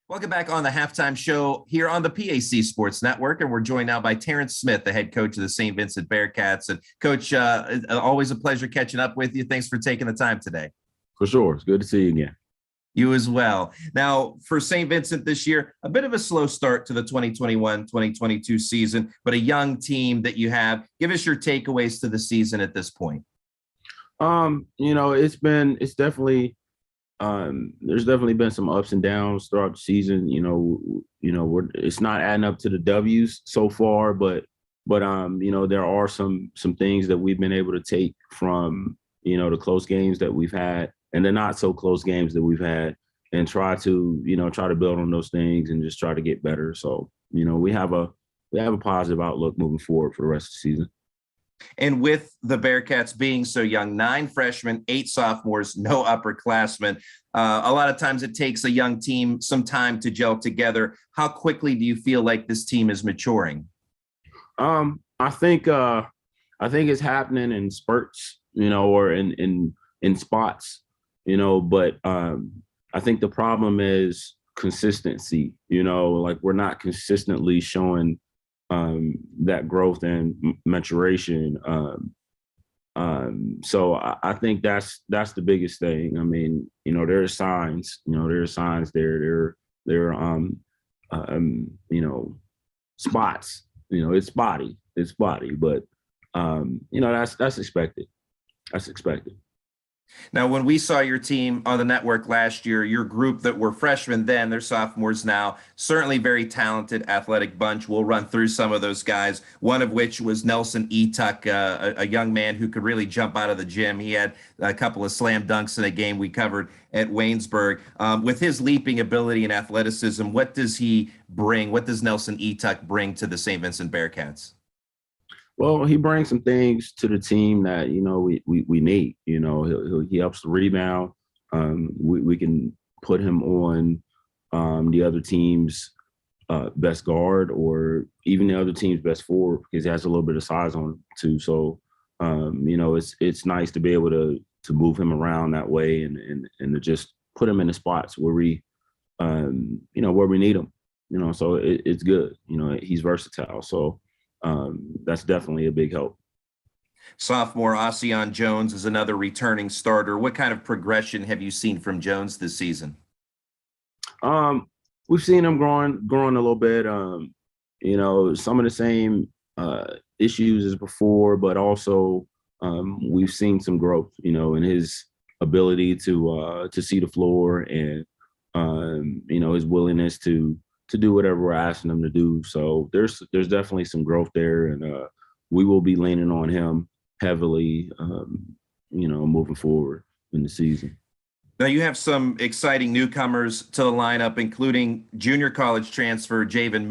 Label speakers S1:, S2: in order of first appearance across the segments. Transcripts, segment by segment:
S1: Welcome back on the halftime show here on the PAC Sports Network. And we're joined now by Terrance Smith, the head coach of the Saint Vincent Bearcats. And Coach, always a pleasure catching up with you. Thanks for taking the time today.
S2: For sure. It's good to see you again.
S1: You as well. Now, for Saint Vincent this year, a bit of a slow start to the 2021-2022 season, but a young team that you have. Give us your takeaways to the season at this point.
S2: There's definitely been some ups and downs throughout the season. It's not adding up to the W's so far, but there are some things that we've been able to take from, the close games that we've had and the not so close games that we've had and try to build on those things and just try to get better. So, we have a positive outlook moving forward for the rest of the season.
S1: And with the Bearcats being so young, 9 freshmen, 8 sophomores, no upperclassmen, a lot of times it takes a young team some time to gel together. How quickly do you feel like this team is maturing?
S2: I think it's happening in spurts, or in spots, but I think the problem is consistency, like we're not consistently showing that growth and maturation. So I think that's the biggest thing. I mean, there are signs, there are spots, it's spotty, but that's expected. That's expected.
S1: Now, when we saw your team on the network last year, your group that were freshmen then, they're sophomores now, certainly very talented, athletic bunch. We'll run through some of those guys, one of which was Nelson Etuck, a young man who could really jump out of the gym. He had a couple of slam dunks in a game we covered at Waynesburg. With his leaping ability and athleticism, what does he bring? What does Nelson Etuck bring to the Saint Vincent Bearcats?
S2: Well, he brings some things to the team that we need. He helps the rebound. We can put him on the other team's best guard, or even the other team's best forward, because he has a little bit of size on him too. So it's nice to be able to move him around that way and to just put him in the spots where we where we need him. So it's good. He's versatile. So. That's definitely a big help.
S1: Sophomore Ossian Jones is another returning starter. What kind of progression have you seen from Jones this season?
S2: We've seen him growing a little bit. Some of the same issues as before, but also we've seen some growth, in his ability to see the floor and his willingness to do whatever we're asking them to do. So there's definitely some growth there, and we will be leaning on him heavily, moving forward in the season.
S1: Now you have some exciting newcomers to the lineup, including junior college transfer Javen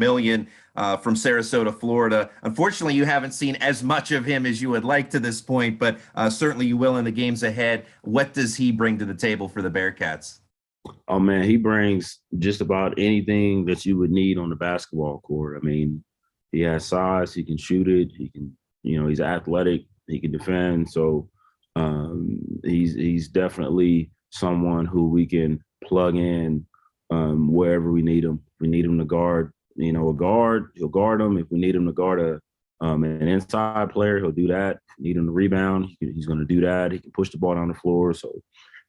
S1: from Sarasota, Florida. Unfortunately, you haven't seen as much of him as you would like to this point, but certainly you will in the games ahead. What does he bring to the table for the Bearcats?
S2: Oh man, he brings just about anything that you would need on the basketball court. I mean, he has size, he can shoot it, he can, he's athletic, he can defend. So he's definitely someone who we can plug in wherever we need him. If we need him to guard, a guard, he'll guard him. If we need him to guard an inside player, he'll do that. If we need him to rebound, he's going to do that. He can push the ball down the floor. So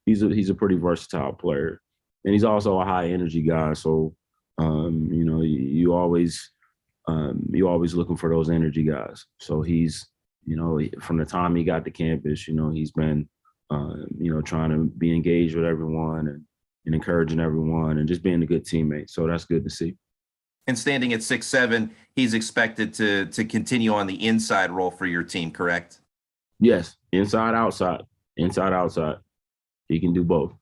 S2: he's a pretty versatile player. And he's also a high energy guy. So, you always looking for those energy guys. So he's, from the time he got to campus, he's been, trying to be engaged with everyone and encouraging everyone and just being a good teammate. So that's good to see.
S1: And standing at 6'7", he's expected to continue on the inside role for your team, correct?
S2: Yes. Inside, outside. He can do both.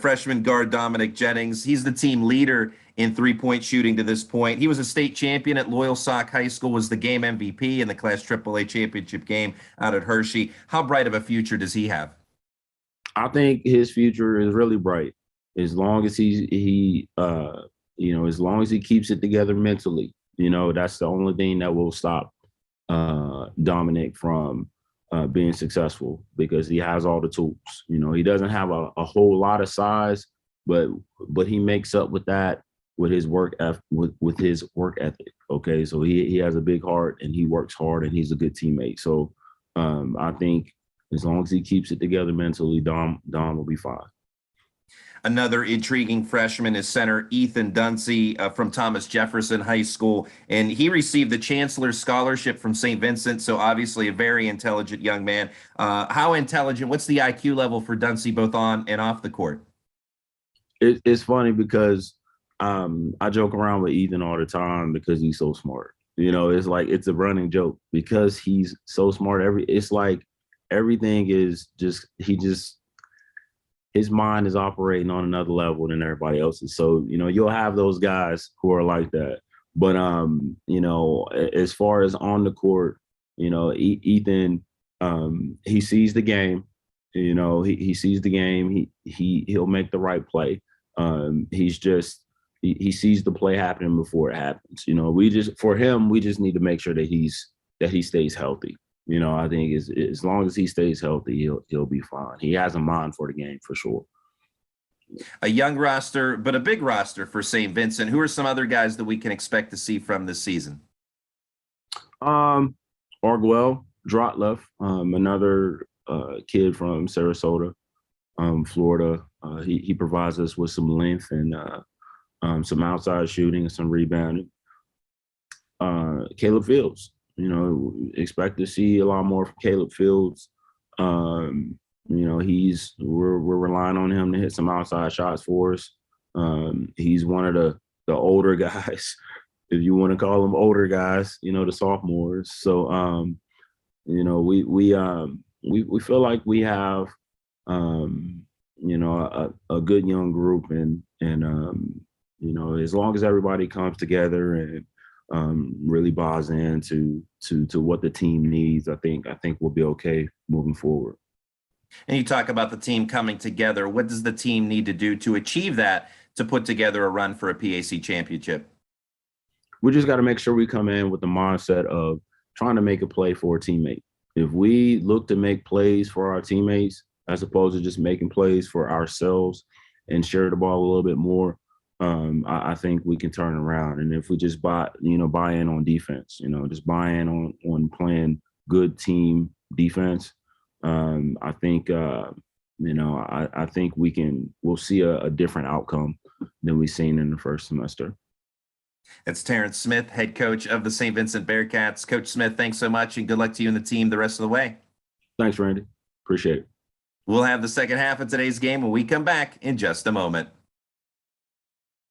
S1: Freshman guard Dominic Jennings, he's the team leader in three-point shooting to this point. He was a state champion at Loyal Sock High School, was the game MVP in the Class AAA championship game out at Hershey. How bright of a future does he have?
S2: I think his future is really bright, as long as as long as he keeps it together mentally. That's the only thing that will stop Dominic from being successful, because he has all the tools. He doesn't have a whole lot of size, but he makes up with that with his with his work ethic. Okay, so he has a big heart and he works hard and he's a good teammate. So I think as long as he keeps it together mentally, Dom will be fine.
S1: Another intriguing freshman is center Ethan Dunsey from Thomas Jefferson High School, and he received the Chancellor's Scholarship from Saint Vincent, so obviously a very intelligent young man. How intelligent? What's the IQ level for Dunsey both on and off the court?
S2: It's funny because I joke around with Ethan all the time because he's so smart. You know, it's like it's a running joke because he's so smart. It's like everything is just his mind is operating on another level than everybody else's. So, you know, you'll have those guys who are like that. But, you know, as far as on the court, you know, Ethan, he sees the game, you know, he sees the game. He'll make the right play. He sees the play happening before it happens. You know, we just need to make sure that he stays healthy. You know, I think as long as he stays healthy, he'll be fine. He has a mind for the game for sure.
S1: A young roster, but a big roster for St. Vincent. Who are some other guys that we can expect to see from this season?
S2: Arguel Drotlef, another kid from Sarasota, Florida. He provides us with some length and some outside shooting and some rebounding. Caleb Fields. You know, expect to see a lot more from Caleb Fields. You know, we're relying on him to hit some outside shots for us. He's one of the older guys, if you want to call them older guys. You know, the sophomores. So, you know, we feel like we have, you know, a good young group, and you know, as long as everybody comes together and really buys into what the team needs, I think we'll be okay moving forward.
S1: And you talk about the team coming together. What does the team need to do to achieve that, to put together a run for a PAC championship?
S2: We just got to make sure we come in with the mindset of trying to make a play for a teammate. If we look to make plays for our teammates as opposed to just making plays for ourselves and share the ball a little bit more, I think we can turn around. And if we just buy in on defense, you know, just buy in on playing good team defense, I think, you know, I think we'll see a different outcome than we've seen in the first semester.
S1: It's Terrance Smith, head coach of the St. Vincent Bearcats. Coach Smith, thanks so much, and good luck to you and the team the rest of the way.
S2: Thanks, Randy. Appreciate it.
S1: We'll have the second half of today's game when we come back in just a moment.